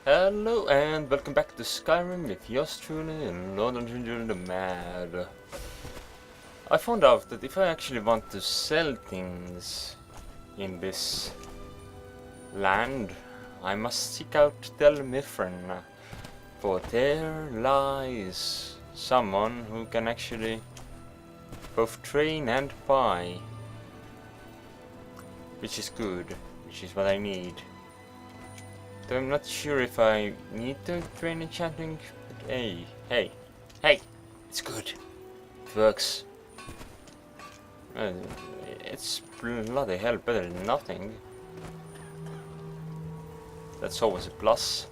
Hello and welcome back to Skyrim with yours truly and Lord and the Mad. I found out that if I actually want to sell things in this land, I must seek out Del Mithrin, for there lies someone who can actually both train and buy, which is good, which is what I need. Though I'm not sure if I need to train enchanting, but hey, it's good. It works. It's bloody hell better than nothing. That's always a plus.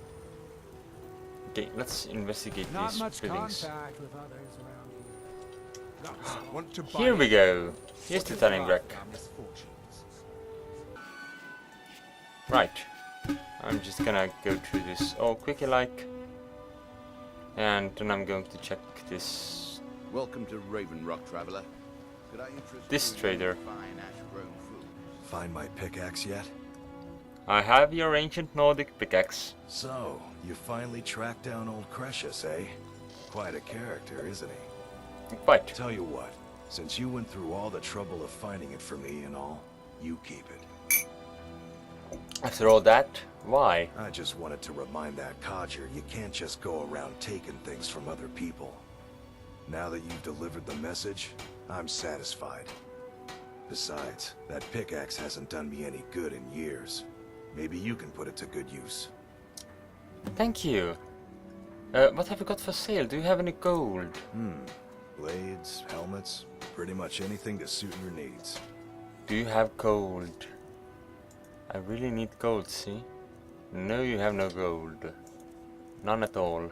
Okay, let's investigate these buildings. Here we go. Here's the tanning rack. Right. I'm just gonna go through this all quickly like, and then I'm going to check this. Welcome to Raven Rock, traveler. Could I interest This you trader. in fine ash-grown fruit? Find my pickaxe yet? I have your ancient Nordic pickaxe. So, you finally tracked down old Cretius, eh? Quite a character, isn't he? Quite. Tell you what, since you went through all the trouble of finding it for me and all, you keep it. After all that, why? I just wanted to remind that codger you can't just go around taking things from other people. Now that you've delivered the message, I'm satisfied. Besides, that pickaxe hasn't done me any good in years. Maybe you can put it to good use. Thank you. What have you got for sale? Do you have any gold? Blades, helmets, pretty much anything to suit your needs. Do you have gold? I really need gold, see? No, you have no gold. None at all.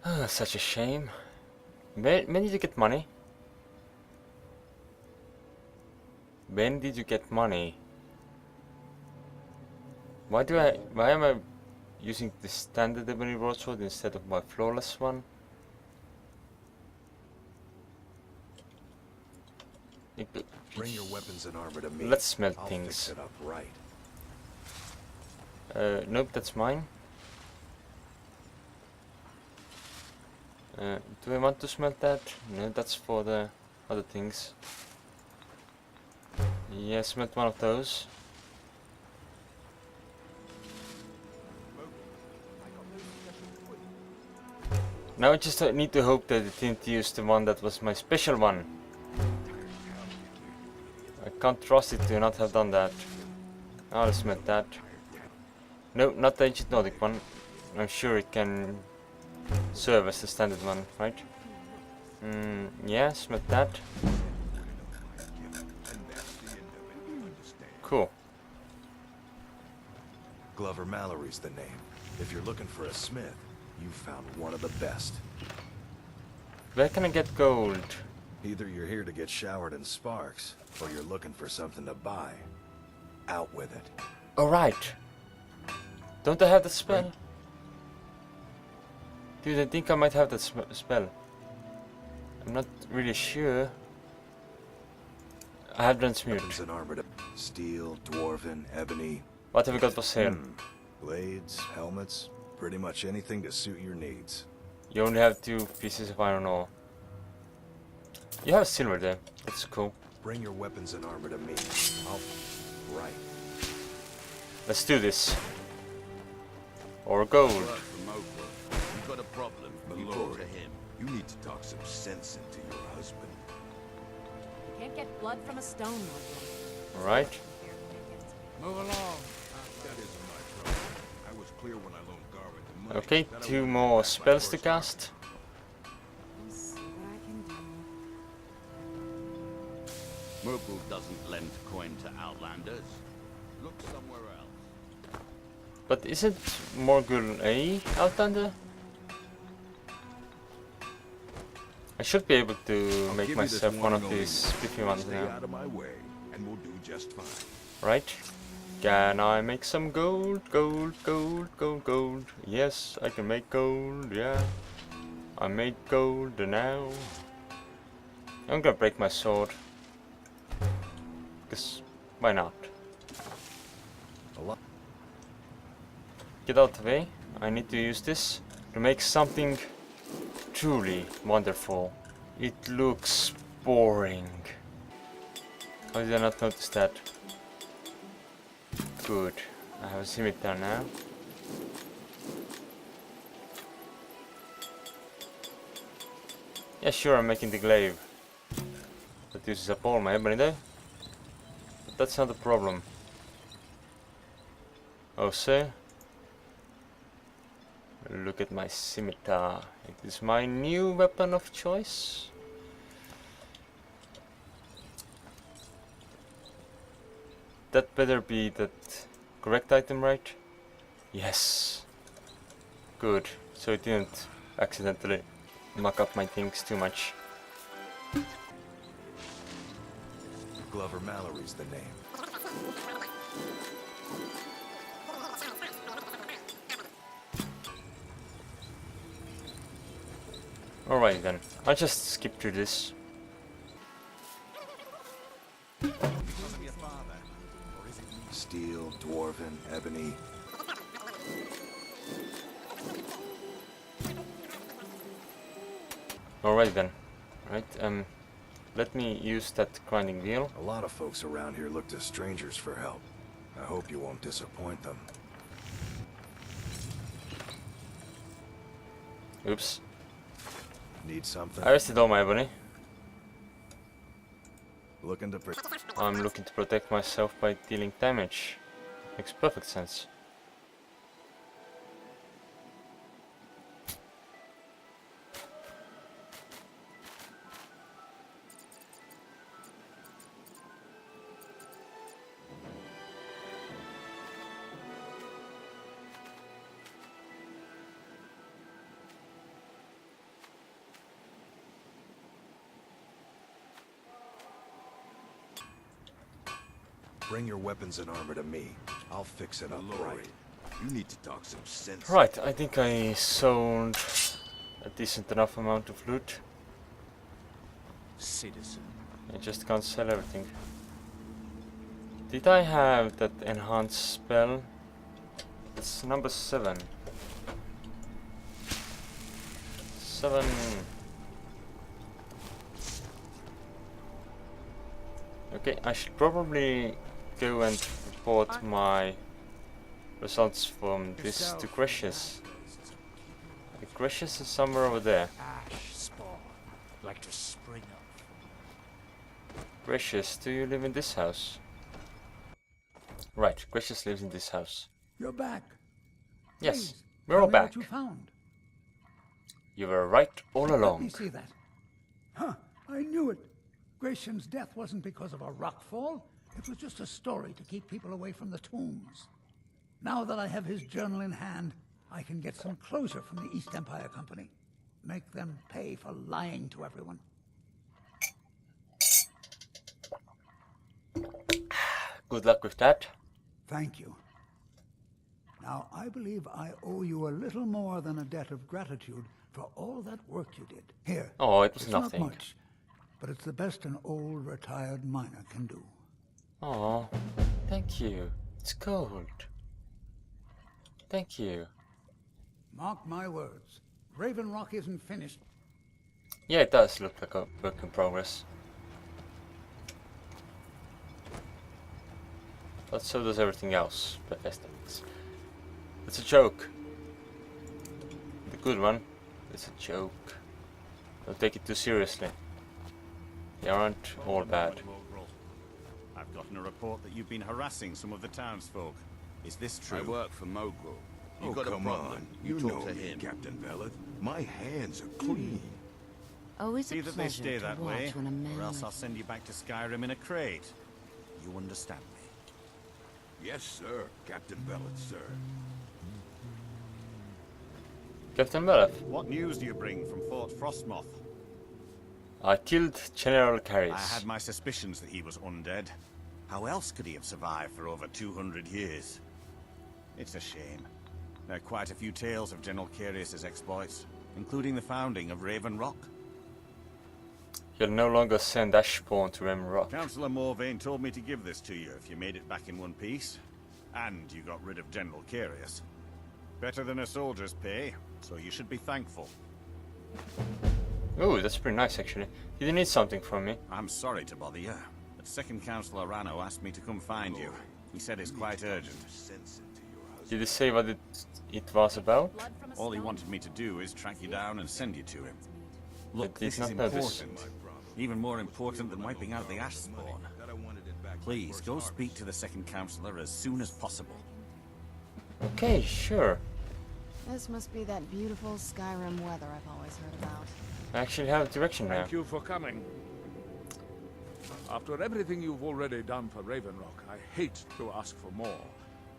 Ah, such a shame. When did you get money? When did you get money? Why am I using the standard ebony broadsword instead of my flawless one? Bring your weapons and armor to me. Let's smelt I'll things. fix it up right. Nope, that's mine. Do I want to smelt that? No, that's for the other things. Yeah, smelt one of those. Now I just need to hope that it didn't use the one that was my special one. I can't trust it to not have done that. I'll smelt that. No, not the ancient Nordic one. I'm sure it can serve as the standard one, right? Yeah, smelt that. Cool. Glover Mallory's the name. If you're looking for a smith, you found one of the best. Where can I get gold? Either you're here to get showered in sparks, or you're looking for something to buy. Out with it. Alright. Don't I have that spell? Dude, I think I might have that spell. I'm not really sure. I have done smeared. Weapons and armor to steel, dwarven, ebony. What have we got for sale? Blades, helmets, pretty much anything to suit your needs. You only have 2 pieces of iron ore. You have silver there. That's cool. Bring your weapons and armor to me. Right. Let's do this. Or gold. You've got a problem. You go to him. You need to talk some sense into your husband. You can't get blood from a stone, Lord. Alright. Move along. That isn't my trouble. I was clear when I loaned Garwin the money. Okay, 2 more spells to cast. Let's see what I can do. Merkel doesn't lend coin to outlanders. Look somewhere else. But isn't Morgul a Outlander? I should be able to make myself one of these spiffy ones Stay now. out of my way, and we'll do just fine. Right? Can I make some gold? Gold, gold, gold, gold. Yes, I can make gold, yeah. I made gold now. I'm gonna break my sword. Because, why not? A lot. get out of the way. I need to use this to make something truly wonderful. It looks boring. How did I not notice that? Good. I have a scimitar now. Yeah, sure, I'm making the glaive. That uses up all my ebony though. But that's not a problem. Oh, so? Look at my scimitar. It is my new weapon of choice. That better be that correct item, right? Yes. Good. So it didn't accidentally muck up my things too much. Glover Mallory's the name. Alright then, I'll just skip through this. Steel, dwarven, ebony. Alright then. Right, let me use that grinding wheel. A lot of folks around here look to strangers for help. I hope you won't disappoint them. Oops. Need something? I wasted all my ebony. Looking to I'm looking to protect myself by dealing damage. Makes perfect sense. Bring your weapons and armor to me. I'll fix it up right. You need to talk some sense. Right, I think I sold a decent enough amount of loot. Citizen. I just can't sell everything. Did I have that enhanced spell? It's number 7. 7. Okay, I should probably go and report my results from this to Gracious. Gracious is somewhere over there. Ash spawn, like to spring up. Gracious, do you live in this house? Right, Gracious lives in this house. You're back. Yes, Please, we're all tell me what back. you found. You were right all Let me along. see that. Huh, I knew it. Gratian's death wasn't because of a rockfall. It was just a story to keep people away from the tombs. Now that I have his journal in hand, I can get some closure from the East Empire Company. Make them pay for lying to everyone. Good luck with that. Thank you. Now, I believe I owe you a little more than a debt of gratitude for all that work you did. Here. Oh, it was it's nothing. Not much, but it's the best an old retired miner can do. Oh, thank you. It's gold. Thank you. Mark my words. Raven Rock isn't finished. Yeah, it does look like a work in progress. But so does everything else. Bethesda. It's a joke. The good one. It's a joke. Don't take it too seriously. They aren't all bad. I've gotten a report that you've been harassing some of the townsfolk. Is this true? I work for Mogul. You Oh, got a come problem? on. You You talk know to me, him. Captain Veleth. My hands are clean. Always See a that they pleasure stay to that watch way, when a man or else like I'll send you back to Skyrim in a crate. You understand me? Yes, sir. Captain Veleth, sir. Captain Belef, What news do you bring from Fort Frostmoth? I killed General I Caris. had my suspicions that he was undead. How else could he have survived for over 200 years? It's a shame. There are quite a few tales of General Carius's exploits, including the founding of Raven Rock. You'll no longer send Ashpawn to Rem Rock. Councillor Morvain told me to give this to you if you made it back in one piece. And you got rid of General Carius. Better than a soldier's pay, so you should be thankful. Oh, that's pretty nice actually. Did you need something from me? I'm sorry to bother you, but Second Councillor Rano asked me to come find you. He said it's quite urgent. Did he say what it was about? Blood from a All he stone wanted me to do is track you down and send you to him. Look, did this is not know this. important. Even more important than wiping out the ash spawn. Please, go speak to the Second Councillor as soon as possible. Okay, sure. This must be that beautiful Skyrim weather I've always heard about. I actually have direction now. Thank you for coming. After everything you've already done for Ravenrock, I hate to ask for more,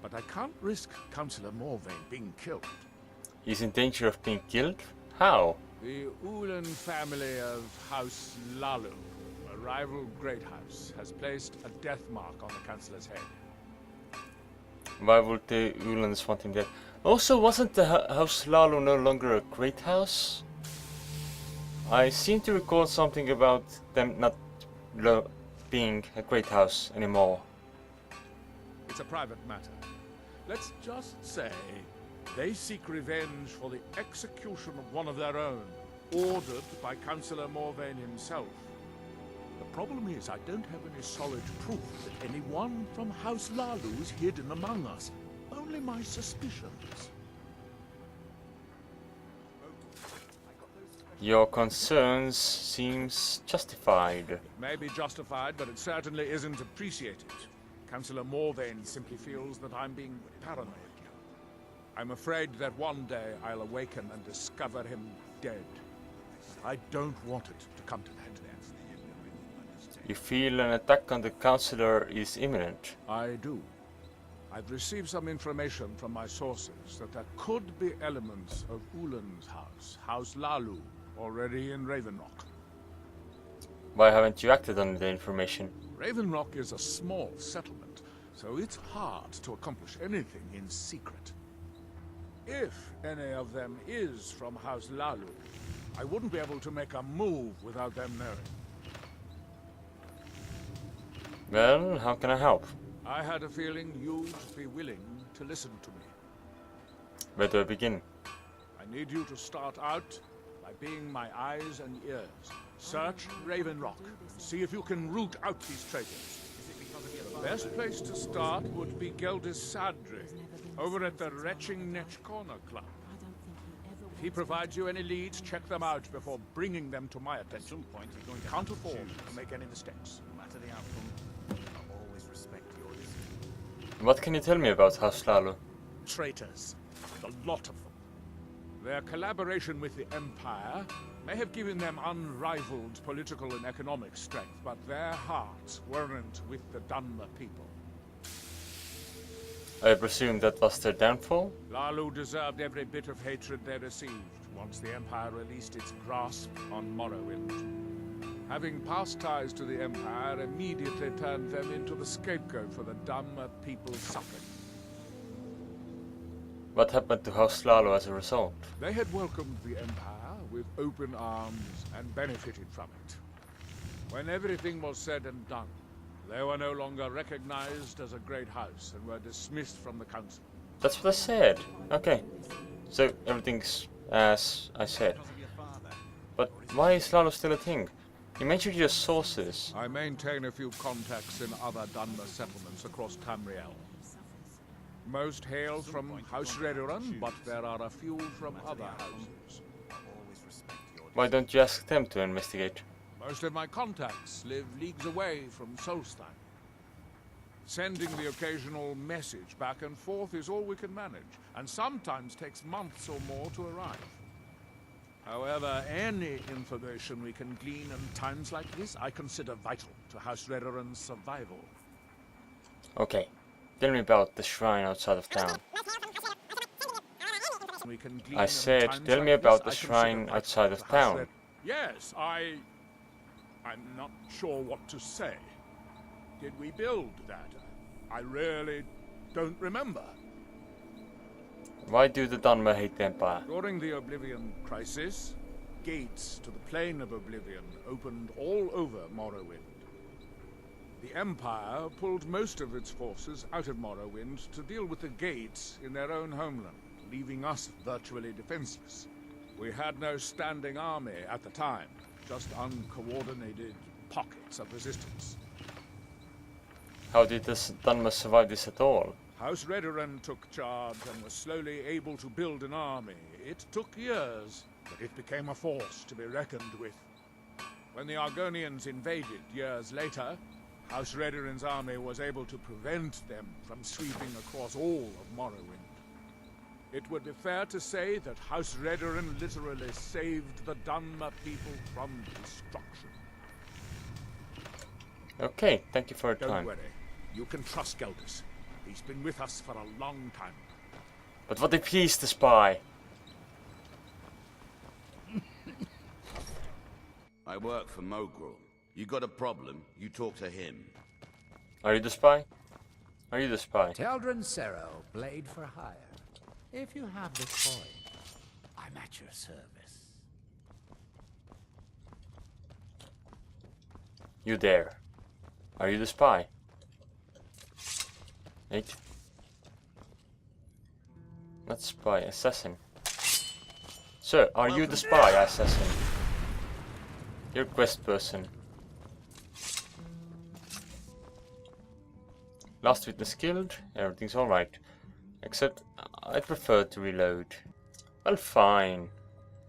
but I can't risk Councillor Morvain being killed. He's in danger of being killed? How? The Ulan family of House Lalu, a rival great house, has placed a death mark on the Councillor's head. Why would the Ulans want him dead? Also, wasn't the House Lalo no longer a great house? I seem to recall something about them not being a great house anymore. It's a private matter. Let's just say they seek revenge for the execution of one of their own, ordered by Councillor Morvain himself. The problem is I don't have any solid proof that anyone from House Lalu is hidden among us. Only my suspicions. Your concerns seems justified. It may be justified, but it certainly isn't appreciated. Councillor Morvain simply feels that I'm being paranoid. I'm afraid that one day I'll awaken and discover him dead. I don't want it to come to that. You feel an attack on the Councillor is imminent. I do. I've received some information from my sources that there could be elements of Ulan's house, House Lalu, already in Ravenrock. Why haven't you acted on the information? Ravenrock is a small settlement, so it's hard to accomplish anything in secret. If any of them is from House Lalu, I wouldn't be able to make a move without them knowing. Well, how can I help? I had a feeling you'd be willing to listen to me. Where do I begin? I need you to start out by being my eyes and ears. Search Ravenrock and see if you can root out these traitors. The best place to start would be Geldis Sadri, over at the Retching Netch Corner Club. If he provides you any leads, check them out before bringing them to my attention. At some point, you're going to Can't have to afford choose. to make any mistakes. No matter the outcome, I'll always respect your decision. What can you tell me about House Lalo? Traitors. A lot of them. Their collaboration with the Empire may have given them unrivaled political and economic strength, but their hearts weren't with the Dunmer people. I presume that was their downfall? Lalu deserved every bit of hatred they received once the Empire released its grasp on Morrowind. Having past ties to the Empire immediately turned them into the scapegoat for the Dunmer people's suffering. What happened to House Lalo as a result? They had welcomed the Empire with open arms and benefited from it. When everything was said and done, they were no longer recognized as a great house and were dismissed from the council. That's what I said. Okay. So everything's as I said. But why is Lalo still a thing? You mentioned your sources. I maintain a few contacts in other Dunmer settlements across Tamriel. Most hail from House Redoran, but there are a few from other houses. Why don't you ask them to investigate? Most of my contacts live leagues away from Solstheim. Sending the occasional message back and forth is all we can manage, and sometimes takes months or more to arrive. However, any information we can glean in times like this, I consider vital to House Redoran's survival. Okay. Tell me about the shrine outside of town. We can glean I in said, times tell like me this, about I the consider shrine vital outside to of House town. Red- Yes, I'm not sure what to say. Did we build that? I really don't remember. Why do the Dunmer hate the Empire? During the Oblivion Crisis, gates to the Plane of Oblivion opened all over Morrowind. The Empire pulled most of its forces out of Morrowind to deal with the gates in their own homeland, leaving us virtually defenseless. We had no standing army at the time, just uncoordinated pockets of resistance. How did this Dunmer survive this at all? House Redoran took charge and was slowly able to build an army. It took years, but it became a force to be reckoned with. When the Argonians invaded years later, House Redoran's army was able to prevent them from sweeping across all of Morrowind. It would be fair to say that House Redoran literally saved the Dunmer people from destruction. Okay, thank you for your Don't time. worry, you can trust Geldus. He's been with us for a long time. But what if he's the spy? I work for Mogrul. You got a problem, you talk to him. Are you the spy? Are you the spy? Teldrin Serro, blade for hire. If you have the coin, I'm at your service. You there. Are you the spy? Wait. Not spy, assassin. Sir, are you the spy, assassin? You're quest person. Last witness killed, everything's alright. Except, I prefer to reload. Well, fine.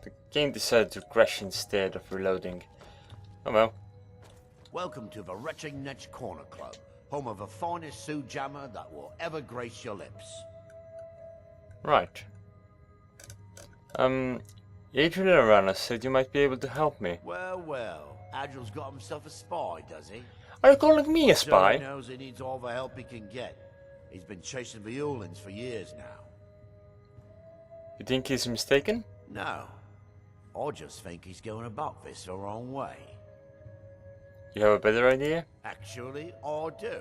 The game decided to crash instead of reloading. Oh well. Welcome to the Retching Netch Corner Club, home of the finest Sue Jammer that will ever grace your lips. Right. Adriel around us said you might be able to help me. Well, well, Adril's got himself a spy, does he? Are you calling me a spy? He knows he needs all the help he can get. He's been chasing the Ulins for years now. You think he's mistaken? No. I just think he's going about this the wrong way. You have a better idea? Actually, I do.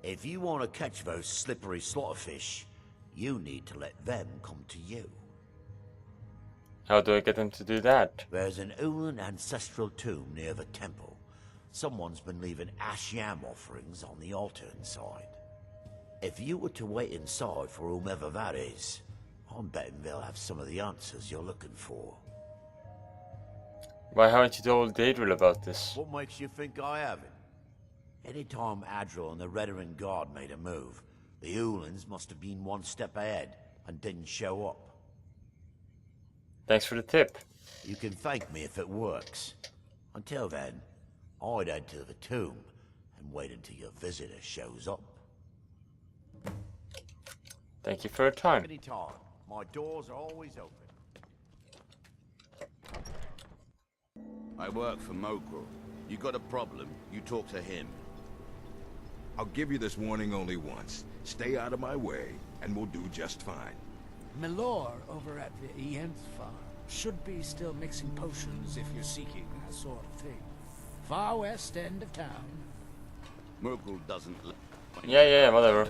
If you want to catch those slippery slaughterfish, you need to let them come to you. How do I get them to do that? There's an Ulin ancestral tomb near the temple. Someone's been leaving ash yam offerings on the altar inside. If you were to wait inside for whomever that is, I'm betting they'll have some of the answers you're looking for. Why haven't you told Adriel about this? What makes you think I haven't? Anytime Adril and the Redoran Guard made a move, the Ulins must have been one step ahead and didn't show up. Thanks for the tip. You can thank me if it works. Until then, I'd head to the tomb and wait until your visitor shows up. Thank you for your time. Anytime. My doors are always open. I work for Mogrul. You got a problem, you talk to him. I'll give you this warning only once. Stay out of my way, and we'll do just fine. Milor over at the Ienth farm should be still mixing potions if you're seeking that sort of thing. Far west end of town. Mogrul doesn't let... Yeah, whatever.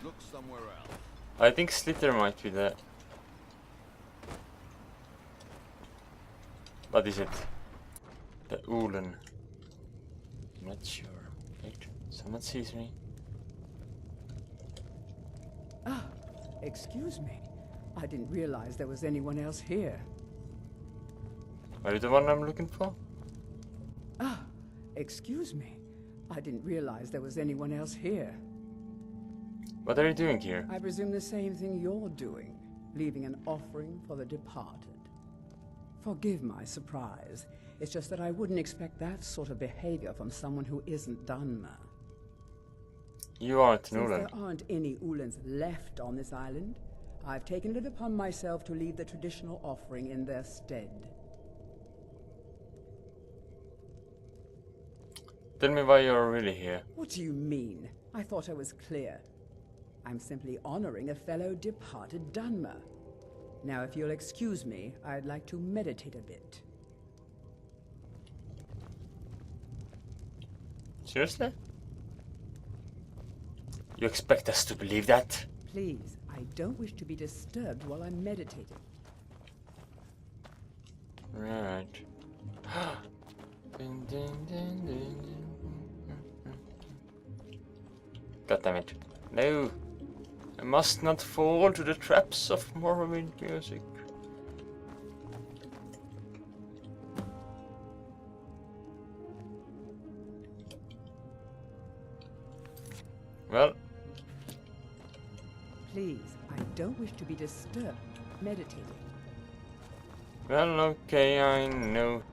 Look somewhere else. I think Slither might be there. What is it? The Ulin. I'm not sure. Wait, someone sees me. Ah, excuse me. I didn't realize there was anyone else here. Are you the one I'm looking for? Ah, excuse me. I didn't realize there was anyone else here. What are you doing here? I presume the same thing you're doing, leaving an offering for the departed. Forgive my surprise. It's just that I wouldn't expect that sort of behavior from someone who isn't Dunmer. You aren't an Since Ulin. there aren't any Ulins left on this island, I've taken it upon myself to leave the traditional offering in their stead. Tell me why you're really here. What do you mean? I thought I was clear. I'm simply honoring a fellow departed Dunmer. Now, if you'll excuse me, I'd like to meditate a bit. Seriously? You expect us to believe that? Please, I don't wish to be disturbed while I'm meditating. Right. God damn it. No. I must not fall to the traps of Morrowind music. Well, Please, I don't wish to be disturbed. Meditating. well, okay, I know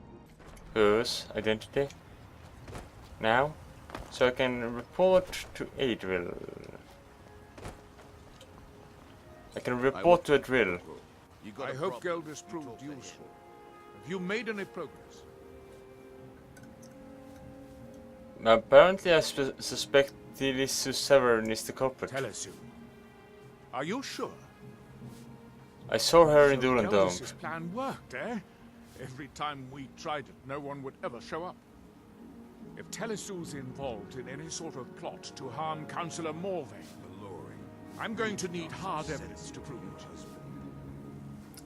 whose identity now, so I can report to Arille. I can report to Arille. I hope Gelder's proved useful. Have you made any progress? Apparently, I suspect Tilisu Severn is the culprit. Telesu. Are you sure? I saw her in So Dulan Dome. Gelder's plan worked, eh? Every time we tried it, no one would ever show up. If Telesu's involved in any sort of plot to harm Councillor Morvain, I'm going to need hard evidence to prove it.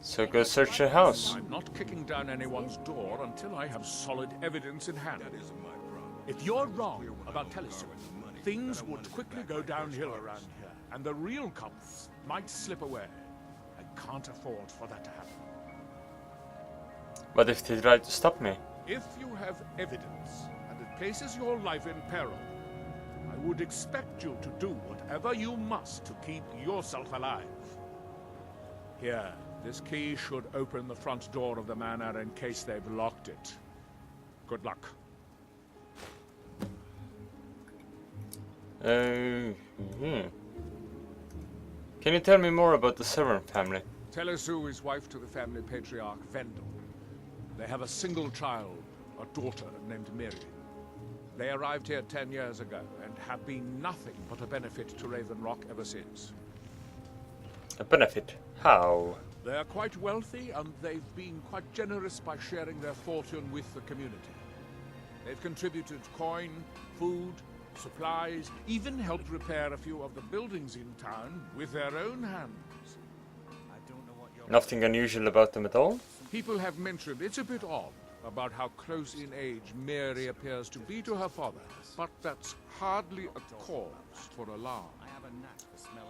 So go search her house. I'm not kicking down anyone's door until I have solid evidence in hand. If you're wrong about Telesu, things would quickly go downhill around here, and the real culprits might slip away. I can't afford for that to happen. What if they try to stop me? If you have evidence, and it places your life in peril, I would expect you to do whatever you must to keep yourself alive. Here, this key should open the front door of the manor in case they've locked it. Good luck. Can you tell me more about the Severn family? Telesu is wife to the family patriarch Vendel. They have a single child, a daughter named Miri. They arrived here 10 years ago and have been nothing but a benefit to Raven Rock ever since. A benefit? How? They are quite wealthy and they've been quite generous by sharing their fortune with the community. They've contributed coin, food, supplies, even helped repair a few of the buildings in town with their own hands. Nothing unusual about them at all? People have mentioned it's a bit odd about how close in age Mary appears to be to her father, but that's hardly a cause for alarm.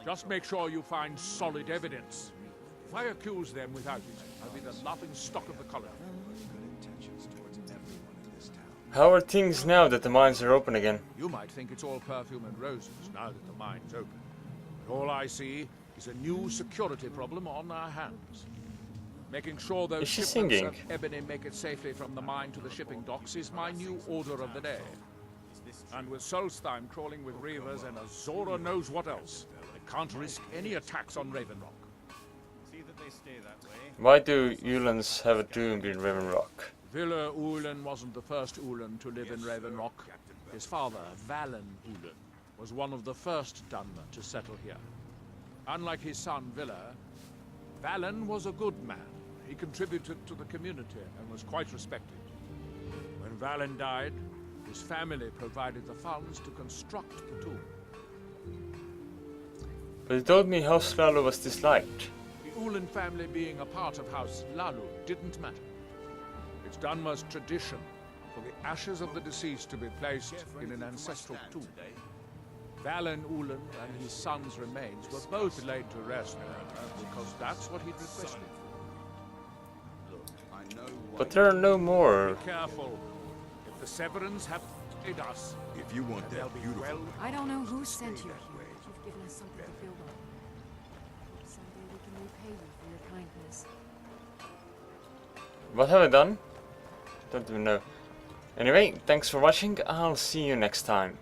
Just make sure you find solid evidence. If I accuse them without it, I'll be the laughing stock of the colony. How are things now that the mines are open again? You might think it's all perfume and roses now that the mine's open. But all I see is a new security problem on our hands. Making sure those shipments of ebony make it safely from the mine to the shipping docks is my new order of the day. And with Solstheim crawling with reavers and Azora knows what else, I can't risk any attacks on Raven Rock. Why do Ulans have a tomb in Raven Rock? Villa Ulan wasn't the first Ulan to live in Raven Rock. His father, Valen Ulan, was one of the first Dunmer to settle here. Unlike his son, Villa, Valen was a good man. He contributed to the community and was quite respected. When Valen died, his family provided the funds to construct the tomb. But he told me House Lalu was disliked. The Ulan family being a part of House Lalu didn't matter. It's Dunmer's tradition for the ashes of the deceased to be placed in an ancestral tomb. Valen Ulan and his son's remains were both laid to rest because that's what he'd requested. But there are no more. Be careful. If the Severans have paid us, if you want that beautiful, well, I don't know who sent you here, but you've given us something to build on. Hope someday we can repay you for your kindness. What have I done? Don't even know. Anyway, thanks for watching. I'll see you next time.